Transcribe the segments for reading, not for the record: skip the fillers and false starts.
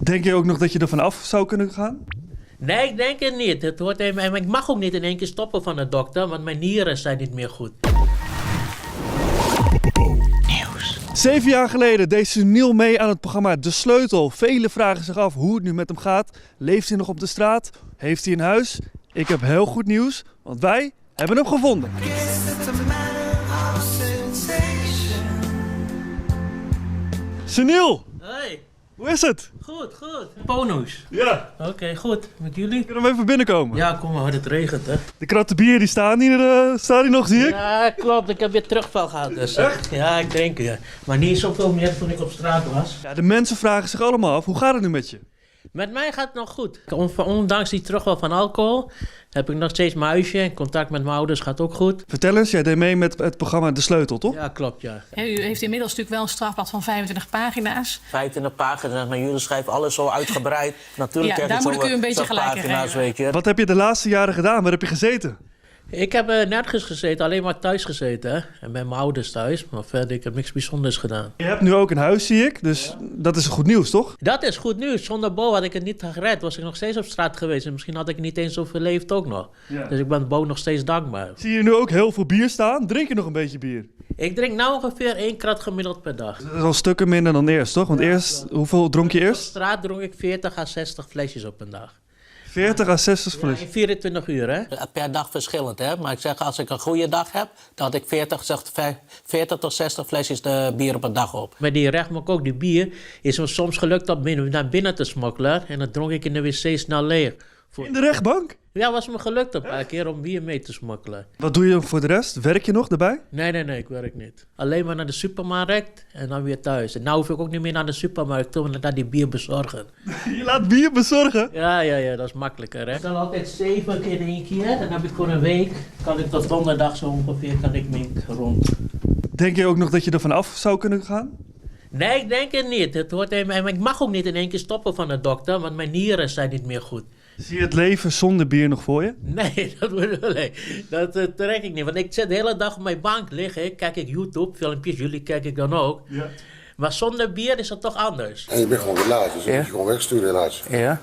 Denk je ook nog dat je er vanaf zou kunnen gaan? Nee, ik denk het niet. Het hoort even, ik mag ook niet in één keer stoppen van de dokter, want mijn nieren zijn niet meer goed. 7 jaar geleden deed Sunil mee aan het programma De Sleutel. Velen vragen zich af hoe het nu met hem gaat. Leeft hij nog op de straat? Heeft hij een huis? Ik heb heel goed nieuws, want wij hebben hem gevonden. Sunil, Hoi, hoe is het? goed. Bonus. Ja. Oké, goed. Met jullie? Kunnen we even binnenkomen? Ja, kom maar, het regent, hè. De kratten bier die staan hier nog, zie ik. Ja, klopt. Ik heb weer terugval gehad, dus. Echt? Ja, ik denk ja. Maar niet zoveel meer toen ik op straat was. Ja, de mensen vragen zich allemaal af, hoe gaat het nu met je? Met mij gaat het nog goed. Ondanks die terugval van alcohol heb ik nog steeds mijn huisje. Contact met mijn ouders gaat ook goed. Vertel eens, jij deed mee met het programma De Sleutel, toch? Ja, klopt, ja. U heeft inmiddels natuurlijk wel een strafblad van 25 pagina's. 25 pagina's, maar jullie schrijven alles zo uitgebreid. Natuurlijk Ja, krijg daar je moet ik u een beetje zo'n gelijk in pagina's, geven. weet je. Wat heb je de laatste jaren gedaan? Waar heb je gezeten? Ik heb nergens gezeten, alleen maar thuis gezeten. Hè? En bij mijn ouders thuis. Maar verder, ik heb niks bijzonders gedaan. Je hebt nu ook een huis, zie ik. Dus dat is goed nieuws, toch? Dat is goed nieuws. Zonder Bo had ik het niet gered. Was ik nog steeds op straat geweest. En misschien had ik niet eens overleefd ook nog. Ja. Dus ik ben Bo nog steeds dankbaar. Zie je nu ook heel veel bier staan? Drink je nog een beetje bier? Ik drink nou ongeveer 1 krat gemiddeld per dag. Dat is al stukken minder dan eerst, toch? Want hoeveel dronk je Op eerst? straat dronk ik 40 à 60 flesjes op een dag. 40 à 60 Ja, fles. in 24 uur, hè? Per dag verschillend, hè. Maar ik zeg, als ik een goede dag heb, dan had ik 40 tot 60 flesjes bier op een dag op. Met die rechtmak ook, die bier, is me soms gelukt om naar binnen te smokkelen. En dan dronk ik in de wc snel leeg. In de rechtbank? Ja, was me gelukt een paar keer om bier mee te smokkelen. Wat doe je nog voor de rest? Werk je nog daarbij? Nee, ik werk niet. Alleen maar naar de supermarkt en dan weer thuis. En nou hoef ik ook niet meer naar de supermarkt toe, want dan die bier bezorgen. Je laat bier bezorgen? Ja, dat is makkelijker, hè. Ik kan altijd 7 keer in 1 keer. Dan heb ik voor een week, kan ik tot donderdag zo ongeveer, kan ik mee rond. Denk je ook nog dat je er vanaf zou kunnen gaan? Nee, ik denk het niet. Het hoort even, ik mag ook niet in één keer stoppen van de dokter, want mijn nieren zijn niet meer goed. Zie je het leven zonder bier nog voor je? Nee, dat trek ik niet. Want ik zit de hele dag op mijn bank liggen, kijk ik YouTube, filmpjes, jullie kijk ik dan ook. Ja. Maar zonder bier is dat toch anders. En je bent gewoon relaxed, dus je moet je gewoon wegsturen helaas. Ja?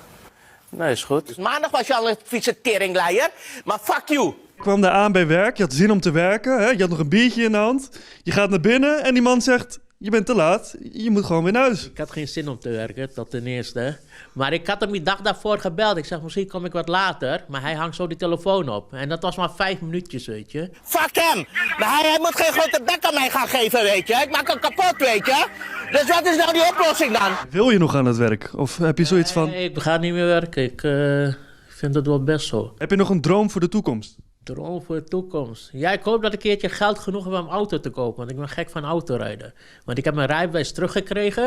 Nee, is goed. Maandag was je al een vieze teringleier, maar fuck you. Je kwam daar aan bij werk, je had zin om te werken, hè? Je had nog een biertje in de hand. Je gaat naar binnen en die man zegt, je bent te laat, je moet gewoon weer naar huis. Ik had geen zin om te werken, dat ten eerste. Maar ik had hem die dag daarvoor gebeld. Ik zeg, misschien kom ik wat later. Maar hij hangt zo die telefoon op. En dat was maar 5 minuutjes, weet je. Fuck hem. Maar hij moet geen grote bek aan mij gaan geven, weet je. Ik maak hem kapot, weet je. Dus wat is nou die oplossing dan? Wil je nog aan het werk? Of heb je zoiets van, Nee, ik ga niet meer werken. Ik vind het wel best zo. heb je nog een droom voor de toekomst? Droom voor de toekomst. Ja, ik hoop dat ik een keertje geld genoeg heb om een auto te kopen. Want ik ben gek van autorijden. Want ik heb mijn rijbewijs teruggekregen.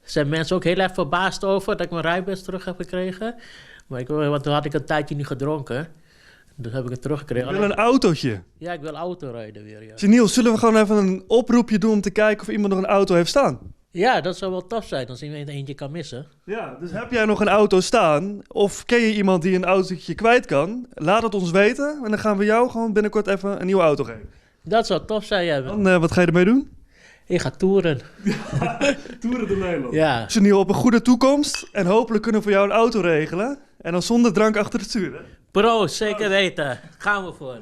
Er zijn mensen ook heel erg verbaasd over dat ik mijn rijbewijs terug heb gekregen. Want toen had ik een tijdje niet gedronken. Dus heb ik het teruggekregen. Ik wil een autootje. Ja, ik wil autorijden weer, ja. Niels, zullen we gewoon even een oproepje doen om te kijken of iemand nog een auto heeft staan? Ja, dat zou wel tof zijn als iemand eentje kan missen. Ja, dus heb jij nog een auto staan? Of ken je iemand die een autootje kwijt kan? Laat het ons weten en dan gaan we jou gewoon binnenkort even een nieuwe auto geven. Dat zou tof zijn, ja. Dan, wat ga je ermee doen? Ik ga toeren. Toeren door Nederland. Ja. Niels, op een goede toekomst en hopelijk kunnen we voor jou een auto regelen. En dan zonder drank achter het stuur, hè? Bro, zeker weten. Gaan we voor.